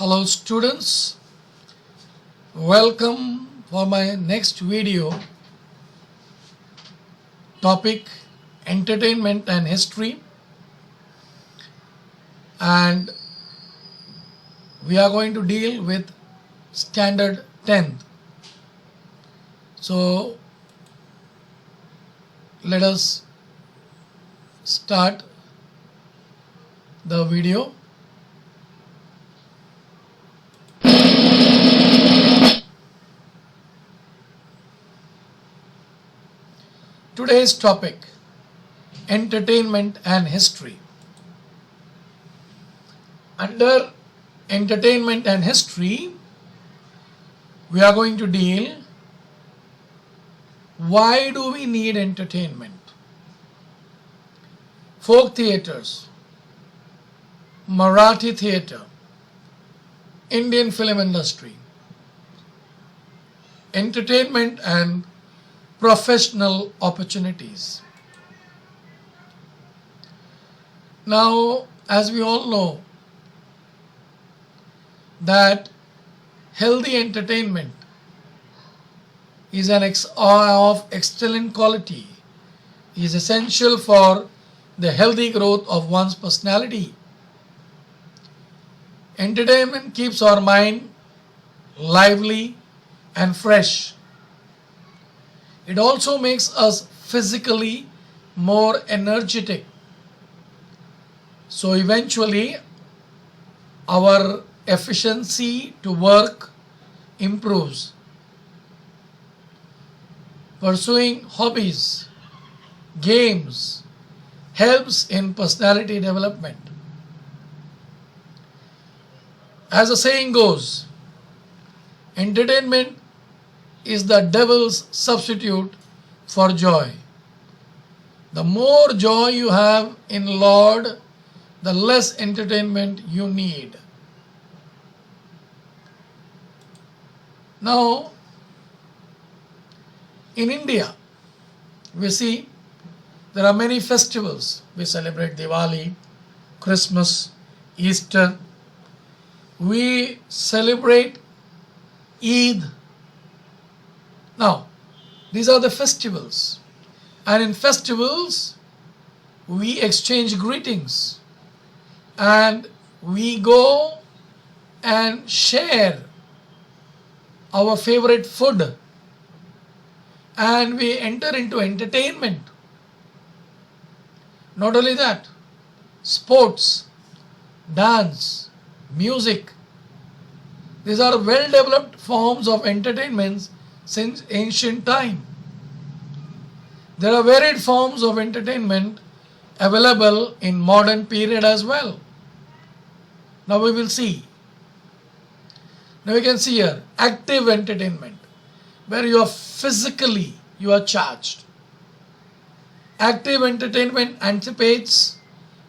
Hello students, welcome for my next video topic entertainment and history, and we are going to deal with standard 10th. So let us start the video. Today's topic, entertainment and history. Under entertainment and history, we are going to deal why do we need entertainment? Folk theatres, Marathi theatre, Indian film industry, entertainment and professional opportunities. Now, as we all know, that healthy entertainment is of excellent quality, is essential for the healthy growth of one's personality. Entertainment keeps our mind lively and fresh. It also makes us physically more energetic. So eventually, our efficiency to work improves. Pursuing hobbies, games helps in personality development. As the saying goes, entertainment is the devil's substitute for joy. The more joy you have in Lord, the less entertainment you need. Now, in India, we see there are many festivals. We celebrate Diwali, Christmas, Easter. We celebrate Eid. Now, these are the festivals. And in festivals, we exchange greetings. And we go and share our favorite food. And we enter into entertainment. Not only that, sports, dance, music. These are well developed forms of entertainment since ancient time. There are varied forms of entertainment available in modern period as well. Now we will see. Now we can see here active entertainment, where you are charged. Active entertainment anticipates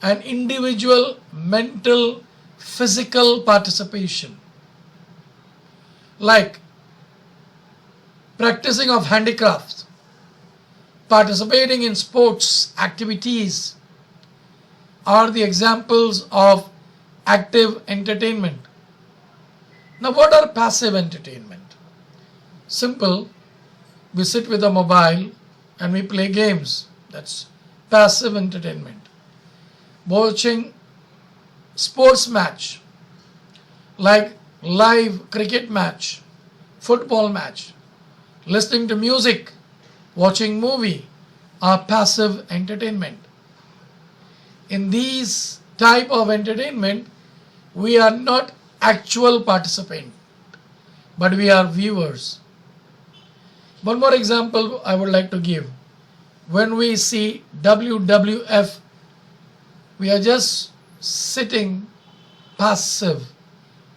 an individual mental, physical participation, like practicing of handicrafts, participating in sports activities are the examples of active entertainment. Now, what are passive entertainment? Simple, we sit with a mobile and we play games. That's passive entertainment. Watching sports match, like live cricket match, football match, listening to music, watching movie are passive entertainment. In these type of entertainment, we are not actual participant, but we are viewers. One more example I would like to give. When we see WWF, we are just sitting passive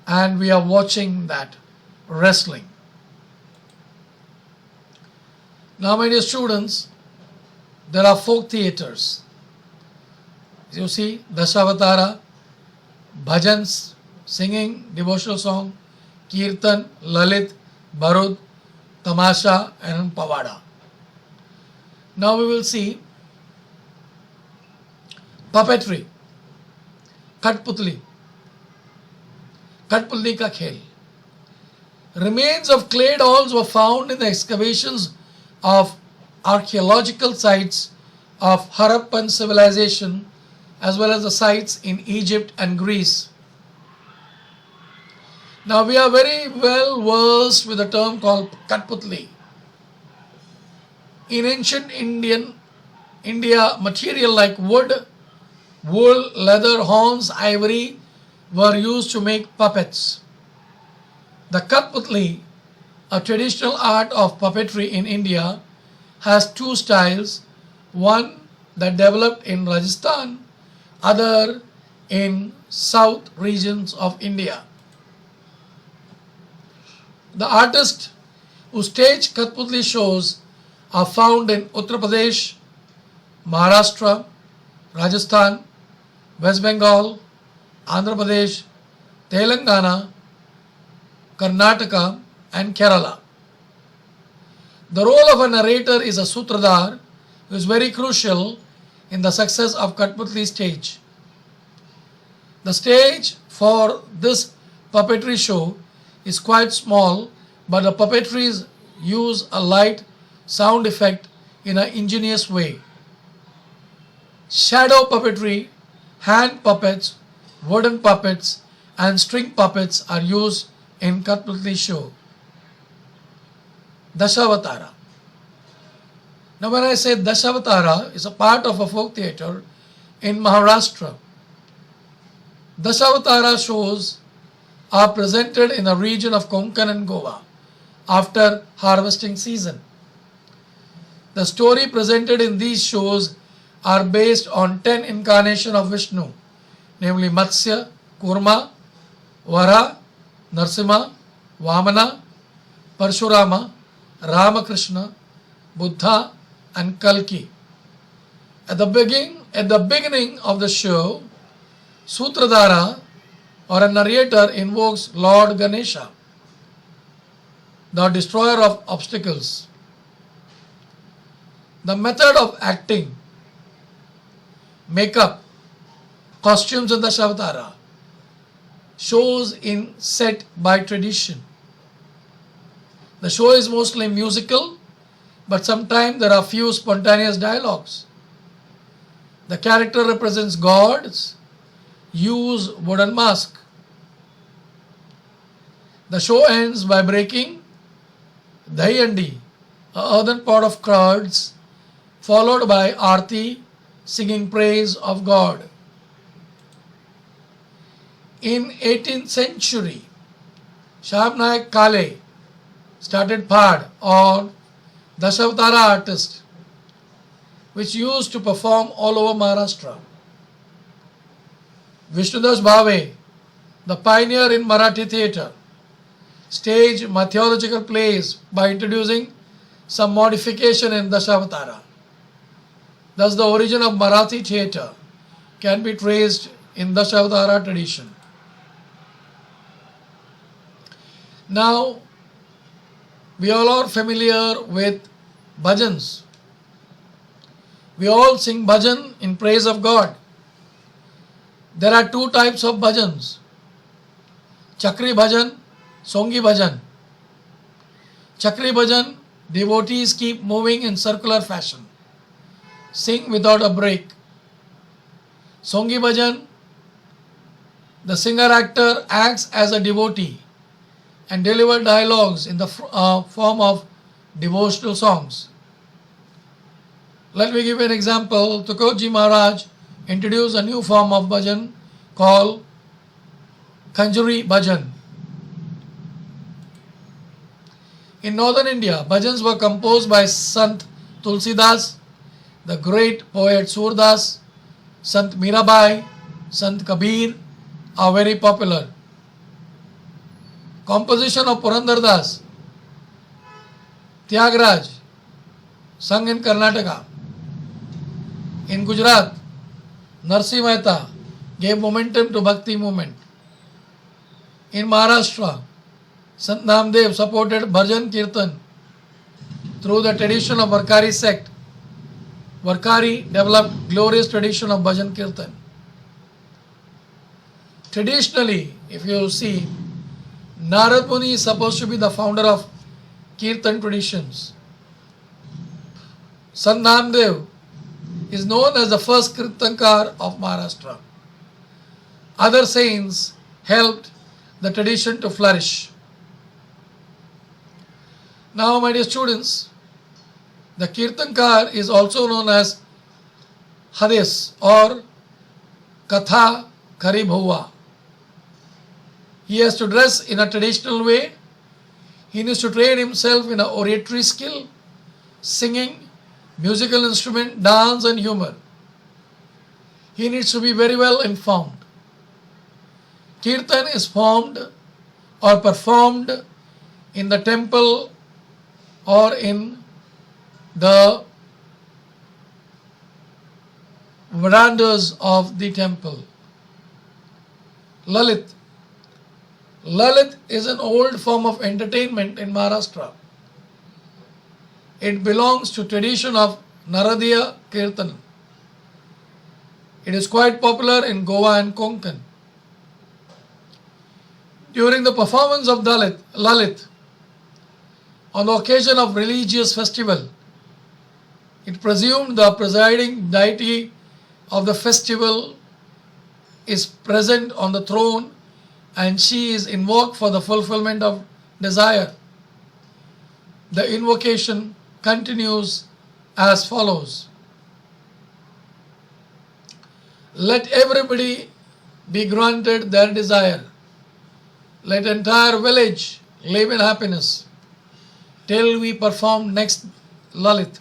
and we are watching that wrestling. Now, my dear students, there are folk theatres. You see, Dashavatara, bhajans, singing, devotional song, kirtan, lalit, barud, tamasha and pavada. Now we will see puppetry, Katputli. Katputli ka khel. Remains of clay dolls were found in the excavations of archaeological sites of Harappan civilization as well as the sites in Egypt and Greece. Now we are very well versed with the term called Katputli. In ancient India, material like wood, wool, leather, horns, ivory were used to make puppets. The Katputli, a traditional art of puppetry in India, has two styles, one that developed in Rajasthan, other in south regions of India. The artists who stage Katputli shows are found in Uttar Pradesh, Maharashtra, Rajasthan, West Bengal, Andhra Pradesh, Telangana, Karnataka and Kerala. The role of a narrator is a sutradhar who is very crucial in the success of Katputli stage. The stage for this puppetry show is quite small, but the puppetries use a light sound effect in an ingenious way. Shadow puppetry, hand puppets, wooden puppets and string puppets are used in Katputli show. Dashavatara. Now when I say Dashavatara is a part of a folk theatre in Maharashtra. Dashavatara shows are presented in the region of Konkan and Goa after harvesting season. The story presented in these shows are based on 10 incarnations of Vishnu, namely Matsya, Kurma, Vara, Narsimha, Vamana, Parshurama, Ramakrishna, Buddha and Kalki. At the beginning of the show, Sutradhara or a narrator invokes Lord Ganesha, the destroyer of obstacles. The method of acting, makeup, costumes in the Dashavatara shows in set by tradition. The show is mostly musical, but sometimes there are few spontaneous dialogues. The character represents gods, use wooden mask. The show ends by breaking Dahiyandi, a earthen pot of curds, followed by Aarti, singing praise of God. In 18th century, Shahab Naik Kale started Phad or Dashavatara artist, which used to perform all over Maharashtra. Vishnudas Bhave, the pioneer in Marathi theatre, staged mythological plays by introducing some modification in Dashavatara. Thus the origin of Marathi theatre can be traced in Dashavatara tradition. Now, we all are familiar with bhajans. We all sing bhajan in praise of God. There are two types of bhajans: Chakri bhajan, Songi bhajan. Chakri bhajan, devotees keep moving in circular fashion, sing without a break. Songi bhajan, the singer-actor acts as a devotee and deliver dialogues in the form of devotional songs. Let me give you an example. Tukodji Maharaj introduced a new form of bhajan called Khanjuri bhajan. In northern India, bhajans were composed by Sant Tulsidas, the great poet Surdas, Sant Mirabai, Sant Kabir are very popular. Composition of Purandar Das, Tyagraj, sung in Karnataka. In Gujarat, Narsi Mehta gave momentum to Bhakti movement. In Maharashtra, Sant Namdev supported Bhajan Kirtan through the tradition of Varkari sect. Varkari developed glorious tradition of Bhajan Kirtan. Traditionally, if you see, Narad Muni is supposed to be the founder of Kirtan traditions. Sant Namdev is known as the first Kirtankar of Maharashtra. Other saints helped the tradition to flourish. Now, my dear students, the Kirtankar is also known as Hadis or Katha Kari Bhuva. He has to dress in a traditional way. He needs to train himself in a oratory skill, singing, musical instrument, dance and humor. He needs to be very well informed. Kirtan is formed or performed in the temple or in the verandas of the temple. Lalit. Lalit is an old form of entertainment in Maharashtra. It belongs to tradition of Naradiya Kirtan. It is quite popular in Goa and Konkan. During the performance of Lalit, on the occasion of religious festival, it presumed the presiding deity of the festival is present on the throne and she is invoked for the fulfillment of desire. The invocation continues as follows. Let everybody be granted their desire. Let entire village live in happiness till we perform next Lalit.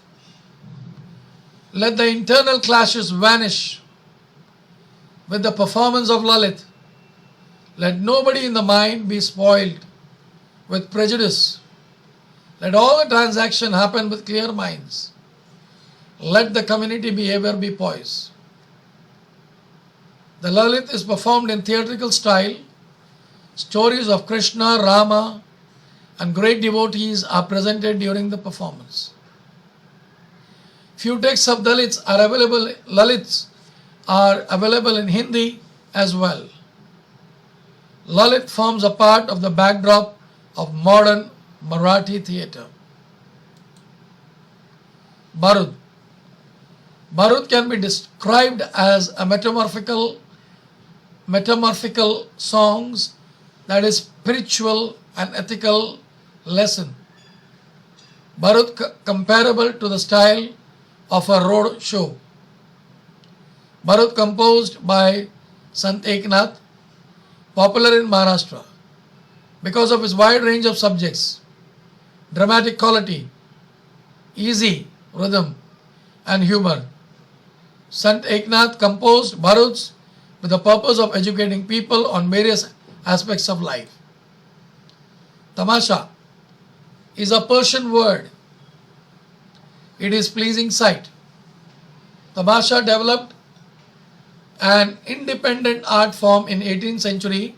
Let the internal clashes vanish with the performance of Lalit. Let nobody in the mind be spoiled with prejudice. Let all the transaction happen with clear minds. Let the community behavior be poised. The Lalit is performed in theatrical style. Stories of Krishna, Rama, and great devotees are presented during the performance. Few texts of Lalits are available in Hindi as well. Lalit forms a part of the backdrop of modern Marathi theatre. Barud. Barud can be described as a metamorphical songs, that is spiritual and ethical lesson. Barud comparable to the style of a road show. Barud composed by Sant Eknath, popular in Maharashtra because of its wide range of subjects, dramatic quality, easy rhythm and humor. Sant Eknath composed Baruds with the purpose of educating people on various aspects of life. Tamasha is a Persian word. It is pleasing sight. Tamasha developed an independent art form in 18th century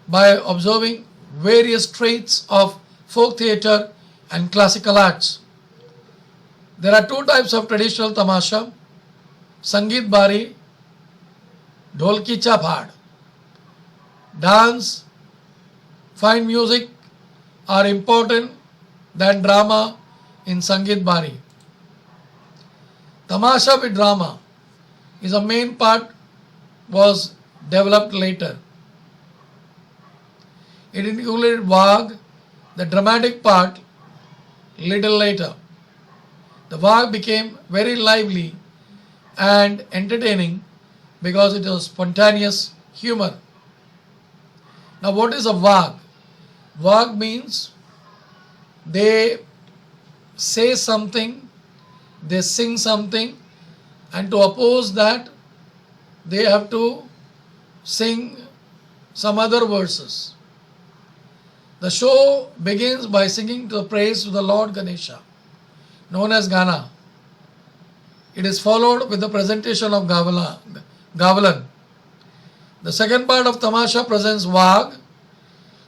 by observing various traits of folk theatre and classical arts. There are two types of traditional tamasha, Sangeet Bari, Dholki Chaphad. Dance, fine music are important than drama in Sangeet Bari. Tamasha with drama is a main part was developed later. It included Vag, the dramatic part, little later. The Vag became very lively and entertaining because it was spontaneous humor. Now, what is a Vag? Vag means they say something, they sing something, and to oppose that, they have to sing some other verses. The show begins by singing the praise to the Lord Ganesha, known as Gana. It is followed with the presentation of Gavalan. The second part of Tamasha presents Vag,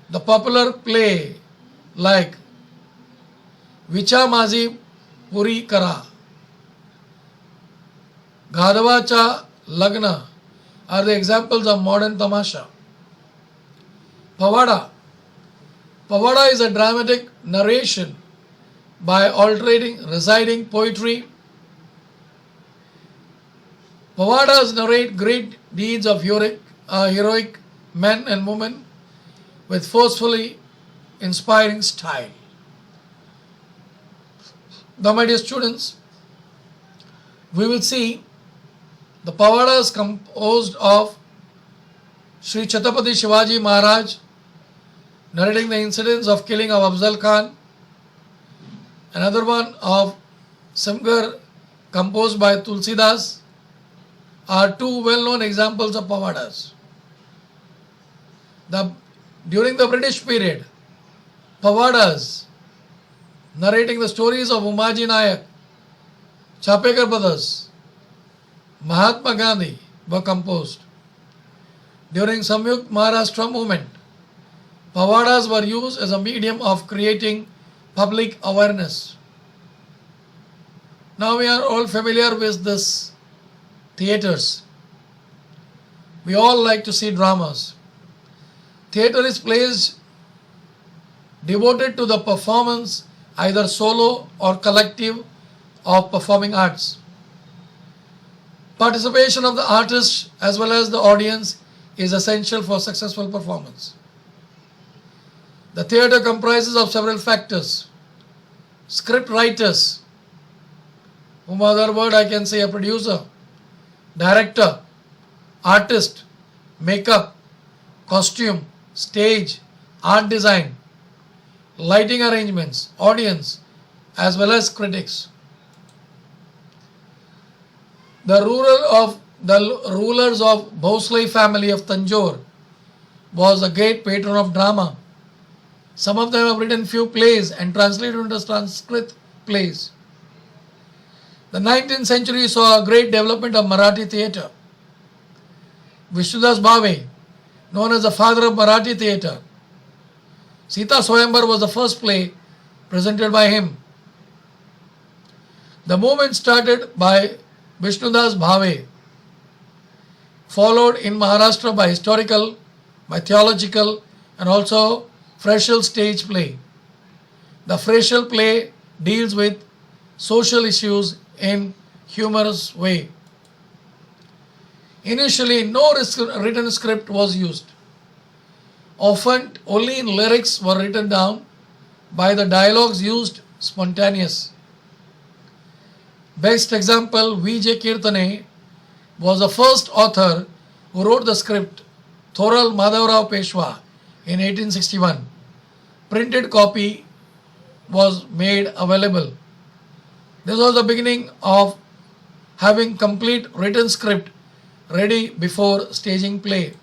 the popular play like Vicha Mazi Puri Kara, Ghadavacha Lagna are the examples of modern Tamasha. Pavada Pavada is a dramatic narration by alternating reciting poetry. Pavadas narrate great deeds of heroic men and women with forcefully inspiring style. Now, my dear students, we will see the Pavadas composed of Sri Chhatrapati Shivaji Maharaj narrating the incidents of killing of Afzal Khan. Another one of Simgar composed by Tulsidas are two well-known examples of Pavadas. During the British period, Pavadas narrating the stories of Umaji Nayak, Chapekar brothers, Mahatma Gandhi were composed. During Samyukt Maharashtra movement, Pavadas were used as a medium of creating public awareness. Now we are all familiar with this theatres. We all like to see dramas. Theatre is placed devoted to the performance, either solo or collective, of performing arts. Participation of the artist as well as the audience is essential for successful performance. The theatre comprises of several factors. Script writers, whom other word I can say a producer, director, artist, makeup, costume, stage, art design, lighting arrangements, audience, as well as critics. The rulers of Bhosle family of Tanjore was a great patron of drama. Some of them have written few plays and translated into Sanskrit plays. The 19th century saw a great development of Marathi theatre. Vishnudas Bhave, known as the father of Marathi theatre, Sita Swayamvar was the first play presented by him. The movement started by Vishnudas Bhave, followed in Maharashtra by historical, by theological, and also Freshel stage play. The Freshel play deals with social issues in humorous way. Initially, no written script was used. Often, only in lyrics were written down, by the dialogues used spontaneous. Best example, V.J. Kirtane was the first author who wrote the script, Thoral Madhavrao Peshwa, in 1861. Printed copy was made available. This was the beginning of having complete written script ready before staging play.